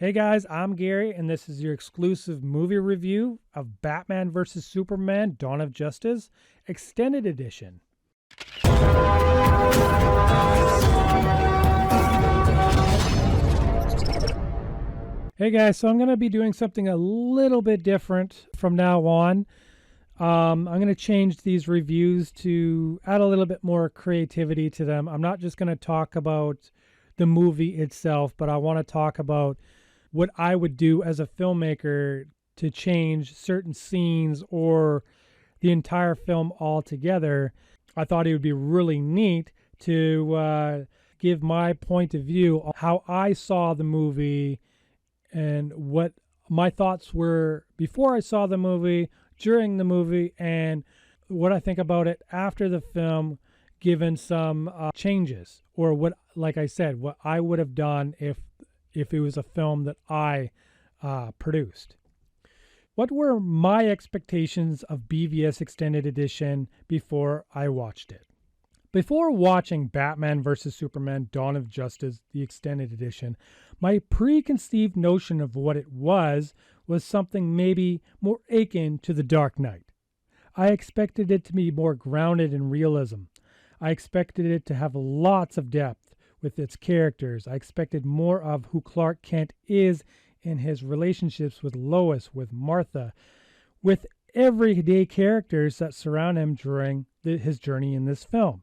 Hey guys, I'm Gary, and this is your exclusive movie review of Batman vs. Superman Dawn of Justice Extended Edition. Hey guys, so I'm going to be doing something a little bit different from now on. I'm going to change these reviews to add a little bit more creativity to them. I'm not just going to talk about the movie itself, but I want to talk about what I would do as a filmmaker to change certain scenes or the entire film altogether. I thought it would be really neat to give my point of view on how I saw the movie and what my thoughts were before I saw the movie, during the movie, and what I think about it after the film, given some changes, or what, like I said, what I would have done if it was a film that I produced. What were my expectations of BVS Extended Edition before I watched it? Before watching Batman vs. Superman Dawn of Justice, the Extended Edition, my preconceived notion of what it was something maybe more akin to The Dark Knight. I expected it to be more grounded in realism. I expected it to have lots of depth with its characters. I expected more of who Clark Kent is in his relationships with Lois, with Martha, with everyday characters that surround him during his journey in this film.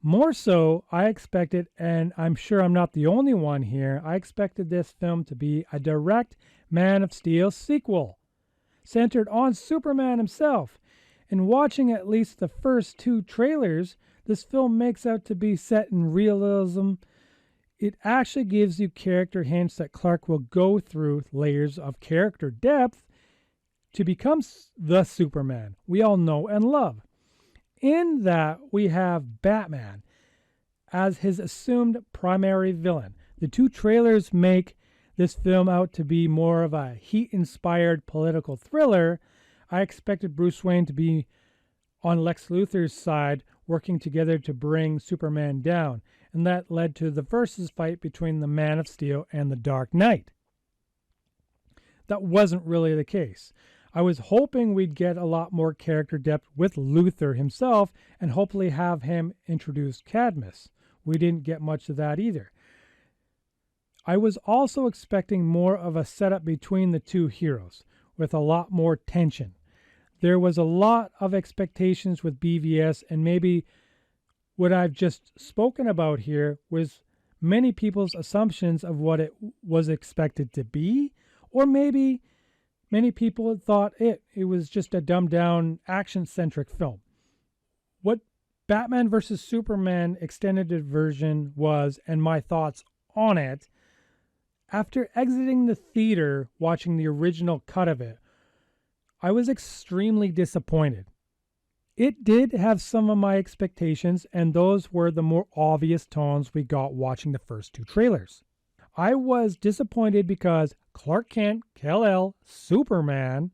More so, I expected, and I'm sure I'm not the only one here, I expected this film to be a direct Man of Steel sequel, centered on Superman himself. And watching at least the first two trailers, this film makes out to be set in realism. It actually gives you character hints that Clark will go through layers of character depth to become the Superman we all know and love. In that, we have Batman as his assumed primary villain. The two trailers make this film out to be more of a heat-inspired political thriller. I expected Bruce Wayne to be on Lex Luthor's side, working together to bring Superman down, and that led to the versus fight between the Man of Steel and the Dark Knight. That wasn't really the case. I was hoping we'd get a lot more character depth with Luthor himself and hopefully have him introduce Cadmus. We didn't get much of that either. I was also expecting more of a setup between the two heroes with a lot more tension. There was a lot of expectations with BVS, and maybe what I've just spoken about here was many people's assumptions of what it was expected to be, or maybe many people thought it was just a dumbed-down, action-centric film. What Batman vs. Superman Extended version was, and my thoughts on it, after exiting the theater watching the original cut of it, I was extremely disappointed. It did have some of my expectations, and those were the more obvious tones we got watching the first two trailers. I was disappointed because Clark Kent, Kal-El, Superman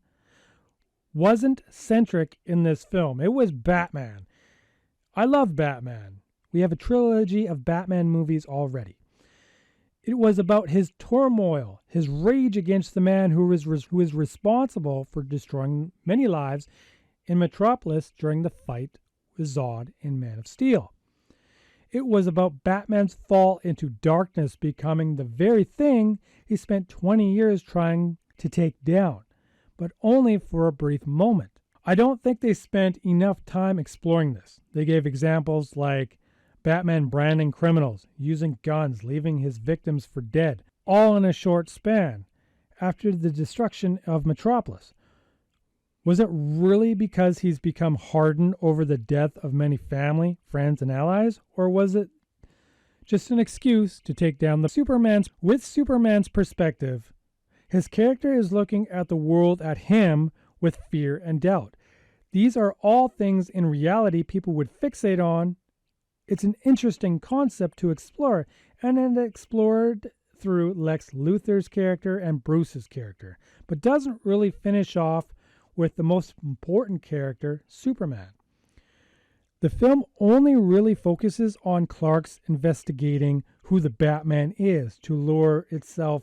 wasn't centric in this film. It was Batman. I love Batman. We have a trilogy of Batman movies already. It was about his turmoil, his rage against the man who is responsible for destroying many lives in Metropolis during the fight with Zod in Man of Steel. It was about Batman's fall into darkness becoming the very thing he spent 20 years trying to take down, but only for a brief moment. I don't think they spent enough time exploring this. They gave examples like Batman branding criminals, using guns, leaving his victims for dead, all in a short span after the destruction of Metropolis. Was it really because he's become hardened over the death of many family, friends, and allies? Or was it just an excuse to take down the Superman's? With Superman's perspective, his character is looking at the world at him with fear and doubt. These are all things in reality people would fixate on. It's an interesting concept to explore, and it explored through Lex Luthor's character and Bruce's character, but doesn't really finish off with the most important character, Superman. The film only really focuses on Clark's investigating who the Batman is to lure itself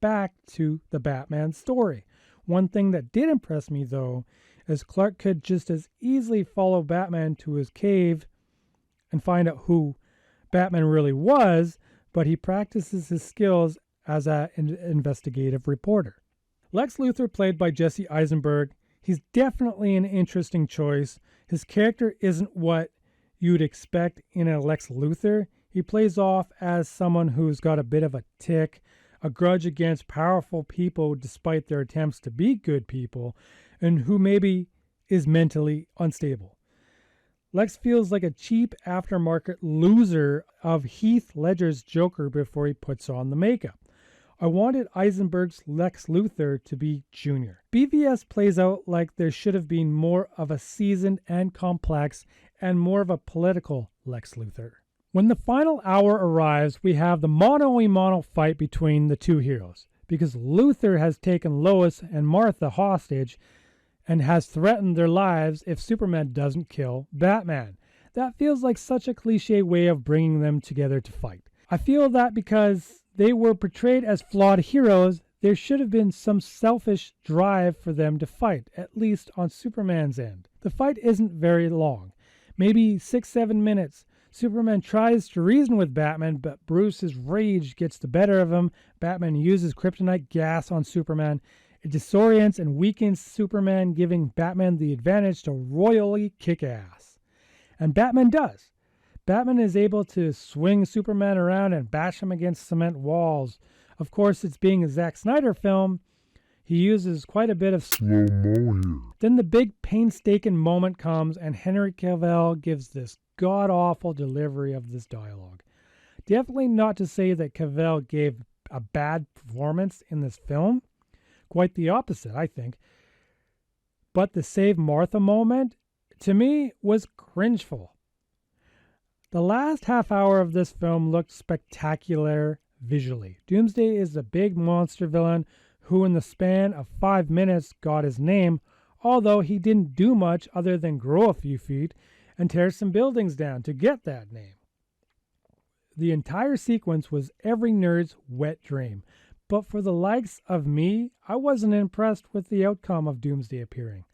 back to the Batman story. One thing that did impress me, though, is Clark could just as easily follow Batman to his cave and find out who Batman really was, but he practices his skills as an investigative reporter. Lex Luthor, played by Jesse Eisenberg, he's definitely an interesting choice. His character isn't what you'd expect in a Lex Luthor. He plays off as someone who's got a bit of a tick, a grudge against powerful people despite their attempts to be good people, and who maybe is mentally unstable. Lex feels like a cheap aftermarket loser of Heath Ledger's Joker before he puts on the makeup. I wanted Eisenberg's Lex Luthor to be Junior. BVS plays out like there should have been more of a seasoned and complex and more of a political Lex Luthor. When the final hour arrives, we have the mano-a-mano fight between the two heroes, because Luthor has taken Lois and Martha hostage and has threatened their lives if Superman doesn't kill Batman. That feels like such a cliche way of bringing them together to fight. I feel that because they were portrayed as flawed heroes, there should have been some selfish drive for them to fight, at least on Superman's end. The fight isn't very long, maybe 6-7 minutes. Superman tries to reason with Batman, but Bruce's rage gets the better of him. Batman uses kryptonite gas on Superman. It disorients and weakens Superman, giving Batman the advantage to royally kick ass. And Batman does. Batman is able to swing Superman around and bash him against cement walls. Of course, it's being a Zack Snyder film. He uses quite a bit of slow-mo here. Then the big painstaking moment comes and Henry Cavill gives this god-awful delivery of this dialogue. Definitely not to say that Cavill gave a bad performance in this film. Quite the opposite, I think. But the Save Martha moment, to me, was cringeful. The last half hour of this film looked spectacular visually. Doomsday is a big monster villain who in the span of 5 minutes got his name, although he didn't do much other than grow a few feet and tear some buildings down to get that name. The entire sequence was every nerd's wet dream, but for the likes of me, I wasn't impressed with the outcome of Doomsday appearing.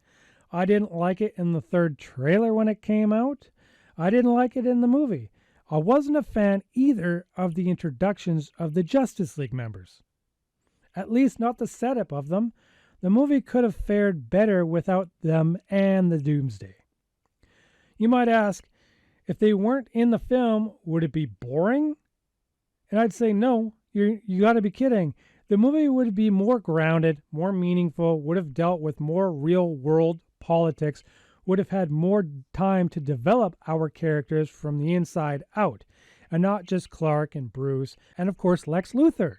I didn't like it in the third trailer when it came out. I didn't like it in the movie. I wasn't a fan either of the introductions of the Justice League members. At least not the setup of them. The movie could have fared better without them and the Doomsday. You might ask, if they weren't in the film, would it be boring? And I'd say no, you got to be kidding. The movie would be more grounded, more meaningful, would have dealt with more real-world politics, would have had more time to develop our characters from the inside out, and not just Clark and Bruce, and of course Lex Luthor.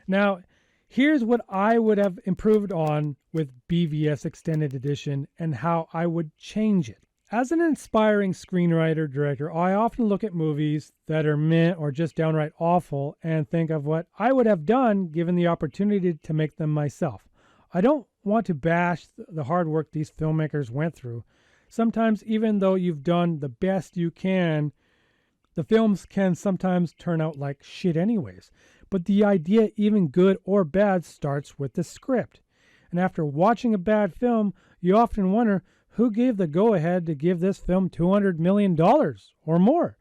Now, here's what I would have improved on with BVS Extended Edition and how I would change it. As an inspiring screenwriter-director, I often look at movies that are meh or just downright awful and think of what I would have done given the opportunity to make them myself. I don't want to bash the hard work these filmmakers went through. Sometimes, even though you've done the best you can, the films can sometimes turn out like shit anyways. But the idea, even good or bad, starts with the script. And after watching a bad film, you often wonder who gave the go-ahead to give this film $200 million or more.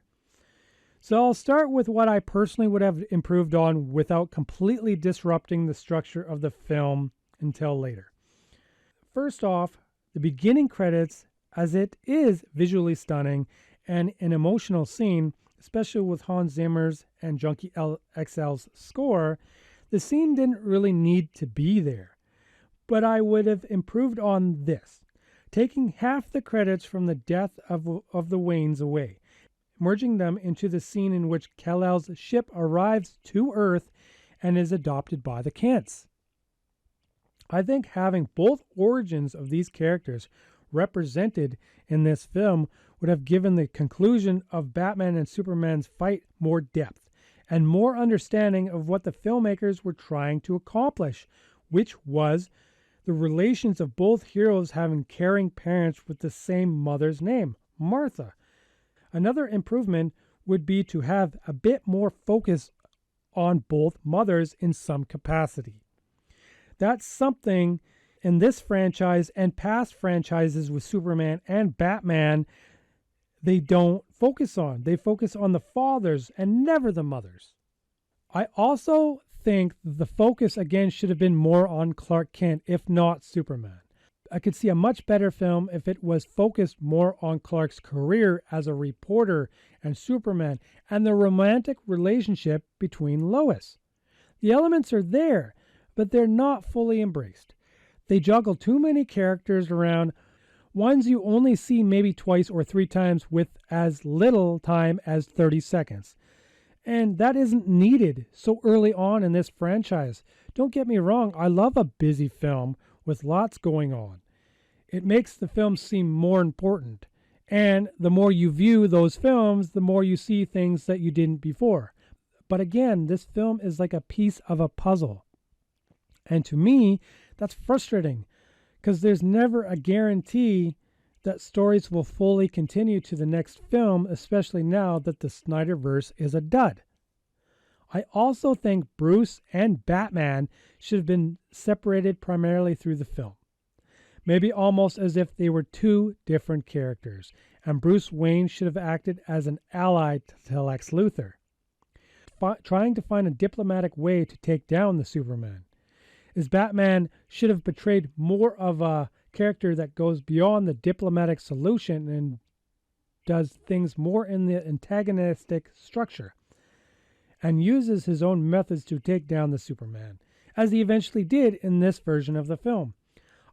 So I'll start with what I personally would have improved on without completely disrupting the structure of the film until later. First off, the beginning credits, as it is visually stunning and an emotional scene, especially with Hans Zimmer's and Junkie XL's score, the scene didn't really need to be there. But I would have improved on this, taking half the credits from the death of the Waynes away, merging them into the scene in which Kal-El's ship arrives to Earth and is adopted by the Kents. I think having both origins of these characters represented in this film would have given the conclusion of Batman and Superman's fight more depth and more understanding of what the filmmakers were trying to accomplish, which was the relations of both heroes having caring parents with the same mother's name, Martha. Another improvement would be to have a bit more focus on both mothers in some capacity. That's something in this franchise and past franchises with Superman and Batman they don't focus on. They focus on the fathers and never the mothers. I also think the focus again should have been more on Clark Kent, if not Superman. I could see a much better film if it was focused more on Clark's career as a reporter and Superman and the romantic relationship between Lois. The elements are there, but they're not fully embraced. They juggle too many characters around, ones you only see maybe twice or three times with as little time as 30 seconds. And that isn't needed so early on in this franchise. Don't get me wrong, I love a busy film with lots going on. It makes the film seem more important. And the more you view those films, the more you see things that you didn't before. But again, this film is like a piece of a puzzle. And to me, that's frustrating because there's never a guarantee that stories will fully continue to the next film, especially now that the Snyderverse is a dud. I also think Bruce and Batman should have been separated primarily through the film. Maybe almost as if they were two different characters, and Bruce Wayne should have acted as an ally to Lex Luthor, trying to find a diplomatic way to take down the Superman. Is Batman should have portrayed more of a character that goes beyond the diplomatic solution and does things more in the antagonistic structure and uses his own methods to take down the Superman, as he eventually did in this version of the film.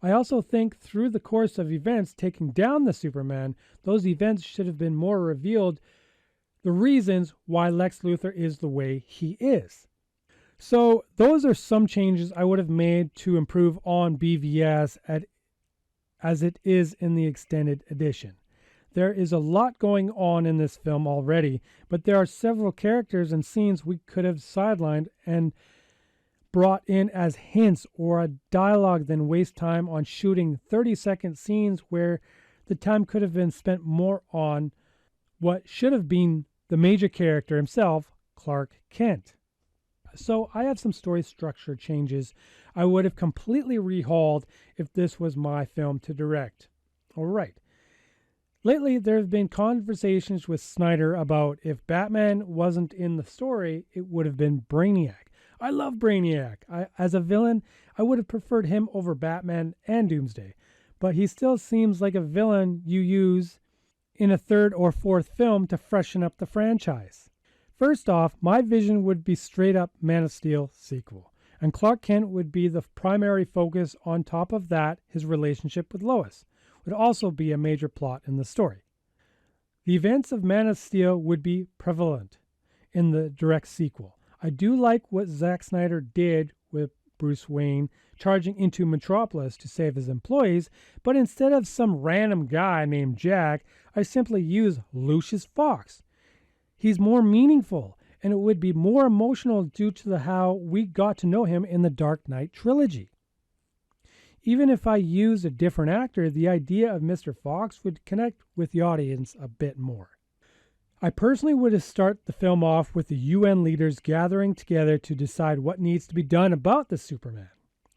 I also think through the course of events taking down the Superman, those events should have been more revealed the reasons why Lex Luthor is the way he is. So those are some changes I would have made to improve on BVS as it is in the extended edition. There is a lot going on in this film already, but there are several characters and scenes we could have sidelined and brought in as hints or a dialogue than waste time on shooting 30-second scenes where the time could have been spent more on what should have been the major character himself, Clark Kent. So I have some story structure changes I would have completely rehauled if this was my film to direct. All right. Lately, there have been conversations with Snyder about if Batman wasn't in the story, it would have been Brainiac. I love Brainiac. As a villain, I would have preferred him over Batman and Doomsday. But he still seems like a villain you use in a third or fourth film to freshen up the franchise. First off, my vision would be straight up Man of Steel sequel, and Clark Kent would be the primary focus. On top of that, his relationship with Lois would also be a major plot in the story. The events of Man of Steel would be prevalent in the direct sequel. I do like what Zack Snyder did with Bruce Wayne charging into Metropolis to save his employees, but instead of some random guy named Jack, I simply use Lucius Fox. He's more meaningful, and it would be more emotional due to how we got to know him in the Dark Knight trilogy. Even if I used a different actor, the idea of Mr. Fox would connect with the audience a bit more. I personally would have started the film off with the UN leaders gathering together to decide what needs to be done about the Superman,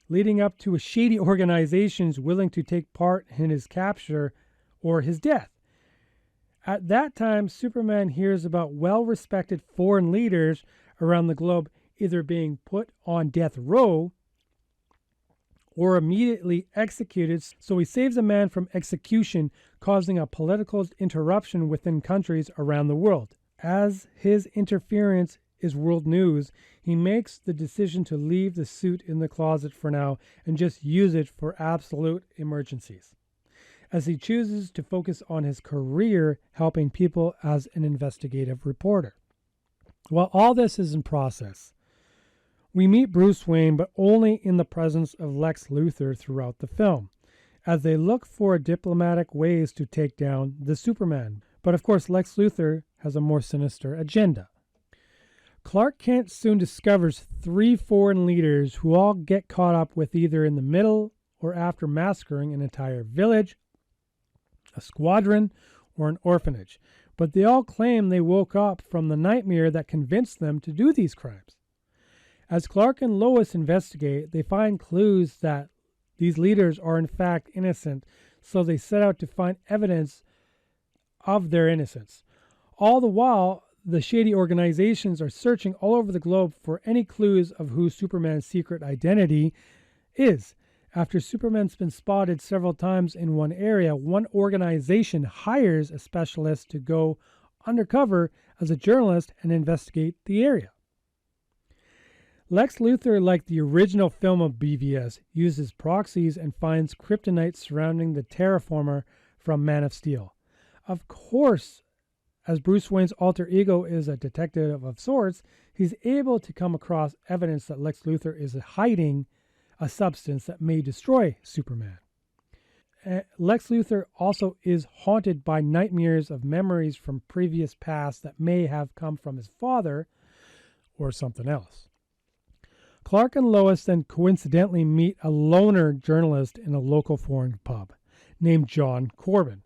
leading up to a shady organizations willing to take part in his capture or his death. At that time, Superman hears about well-respected foreign leaders around the globe either being put on death row or immediately executed, so he saves a man from execution, causing a political interruption within countries around the world. As his interference is world news, he makes the decision to leave the suit in the closet for now and just use it for absolute emergencies, as he chooses to focus on his career helping people as an investigative reporter. While all this is in process, we meet Bruce Wayne, but only in the presence of Lex Luthor throughout the film, as they look for diplomatic ways to take down the Superman. But of course, Lex Luthor has a more sinister agenda. Clark Kent soon discovers 3 foreign leaders who all get caught up with either in the middle or after massacring an entire village, a squadron, or an orphanage. But they all claim they woke up from the nightmare that convinced them to do these crimes. As Clark and Lois investigate, they find clues that these leaders are in fact innocent, so they set out to find evidence of their innocence. All the while, the shady organizations are searching all over the globe for any clues of who Superman's secret identity is. After Superman's been spotted several times in one area, one organization hires a specialist to go undercover as a journalist and investigate the area. Lex Luthor, like the original film of BVS, uses proxies and finds kryptonite surrounding the terraformer from Man of Steel. Of course, as Bruce Wayne's alter ego is a detective of sorts, he's able to come across evidence that Lex Luthor is hiding a substance that may destroy Superman. Lex Luthor also is haunted by nightmares of memories from previous past that may have come from his father or something else. Clark and Lois then coincidentally meet a loner journalist in a local foreign pub named John Corbin.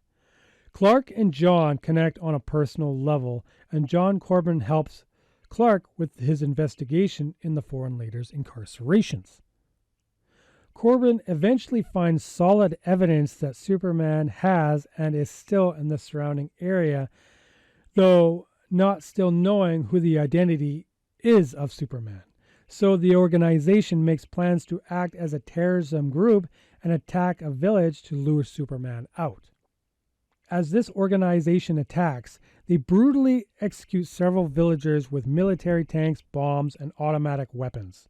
Clark and John connect on a personal level, and John Corbin helps Clark with his investigation in the foreign leader's incarcerations. Corbin eventually finds solid evidence that Superman has and is still in the surrounding area, though not still knowing who the identity is of Superman. So the organization makes plans to act as a terrorism group and attack a village to lure Superman out. As this organization attacks, they brutally execute several villagers with military tanks, bombs, and automatic weapons.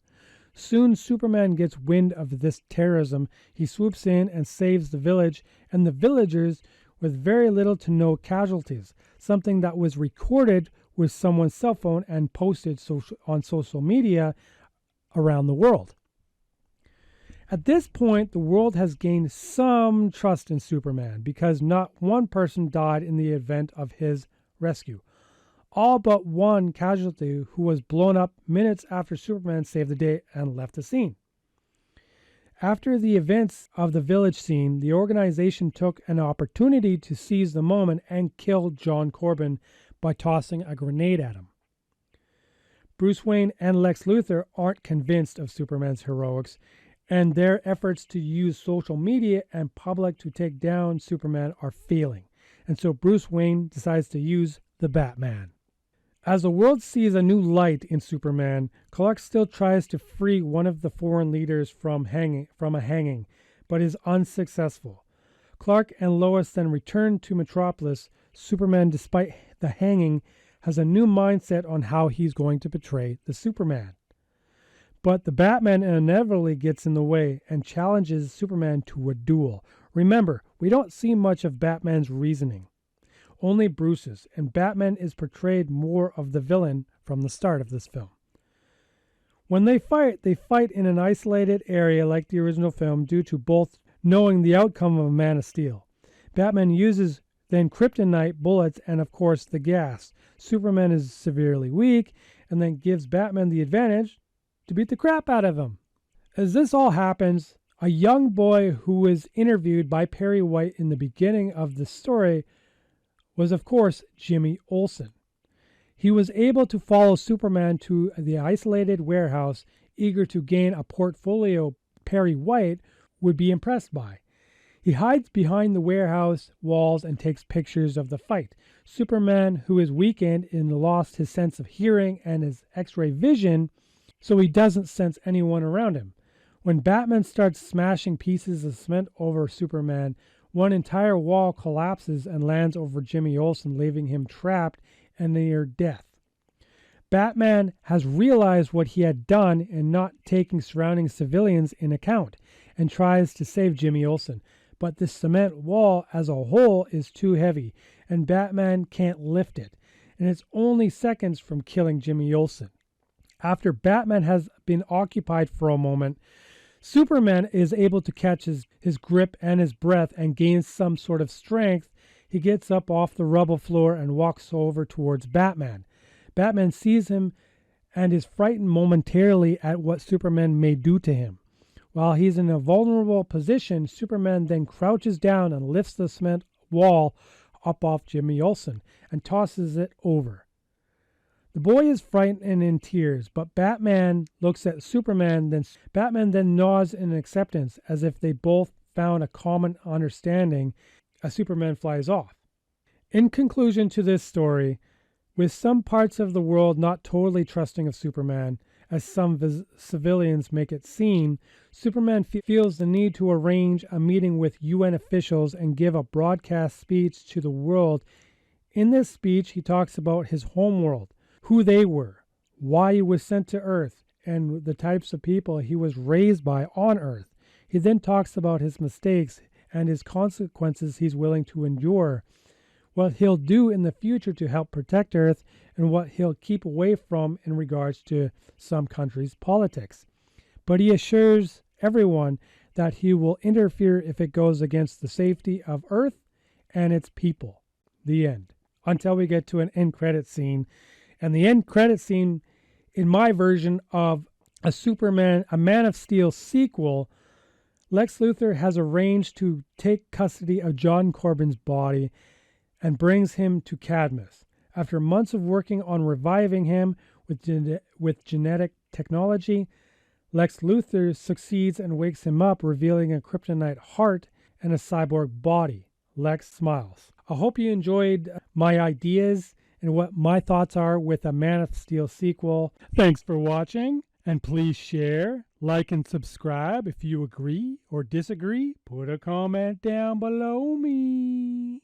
Soon Superman gets wind of this terrorism. He swoops in and saves the village and the villagers with very little to no casualties, something that was recorded with someone's cell phone and posted on social media around the world. At this point, the world has gained some trust in Superman because not one person died in the event of his rescue. All but one casualty who was blown up minutes after Superman saved the day and left the scene. After the events of the village scene, the organization took an opportunity to seize the moment and kill John Corbin by tossing a grenade at him. Bruce Wayne and Lex Luthor aren't convinced of Superman's heroics, and their efforts to use social media and public to take down Superman are failing. And so Bruce Wayne decides to use the Batman. As the world sees a new light in Superman, Clark still tries to free one of the foreign leaders from a hanging, but is unsuccessful. Clark and Lois then return to Metropolis. Superman, despite the hanging, has a new mindset on how he's going to portray the Superman. But the Batman inevitably gets in the way and challenges Superman to a duel. Remember, we don't see much of Batman's reasoning, only Bruce's, and Batman is portrayed more of the villain from the start of this film. When they fight in an isolated area like the original film due to both knowing the outcome of Man of Steel. Batman uses then kryptonite bullets and of course the gas. Superman is severely weak and then gives Batman the advantage to beat the crap out of him. As this all happens, a young boy who was interviewed by Perry White in the beginning of the story was of course Jimmy Olsen. He was able to follow Superman to the isolated warehouse, eager to gain a portfolio Perry White would be impressed by. He hides behind the warehouse walls and takes pictures of the fight. Superman, who is weakened and lost his sense of hearing and his X-ray vision, so he doesn't sense anyone around him. When Batman starts smashing pieces of cement over Superman, one entire wall collapses and lands over Jimmy Olsen, leaving him trapped and near death. Batman has realized what he had done in not taking surrounding civilians in account and tries to save Jimmy Olsen. But the cement wall as a whole is too heavy, and Batman can't lift it, and it's only seconds from killing Jimmy Olsen. After Batman has been occupied for a moment, Superman is able to catch his grip and his breath and gains some sort of strength. He gets up off the rubble floor and walks over towards Batman. Batman sees him and is frightened momentarily at what Superman may do to him. While he's in a vulnerable position, Superman then crouches down and lifts the cement wall up off Jimmy Olsen and tosses it over. The boy is frightened and in tears, but Batman looks at Superman, then Batman then nods in acceptance as if they both found a common understanding as Superman flies off. In conclusion to this story, with some parts of the world not totally trusting of Superman, as some civilians make it seem, Superman feels the need to arrange a meeting with UN officials and give a broadcast speech to the world. In this speech, he talks about his homeworld, who they were, why he was sent to Earth, and the types of people he was raised by on Earth. He then talks about his mistakes and his consequences he's willing to endure, what he'll do in the future to help protect Earth, and what he'll keep away from in regards to some countries' politics. But he assures everyone that he will interfere if it goes against the safety of Earth and its people. The end. Until we get to an end credit scene. And the end credit scene, in my version of a Man of Steel sequel, Lex Luthor has arranged to take custody of John Corbin's body and brings him to Cadmus. After months of working on reviving him with genetic technology, Lex Luthor succeeds and wakes him up, revealing a kryptonite heart and a cyborg body. Lex smiles. I hope you enjoyed my ideas and what my thoughts are with a Man of Steel sequel. Thanks for watching, and please share, like, and subscribe. If you agree or disagree, put a comment down below me.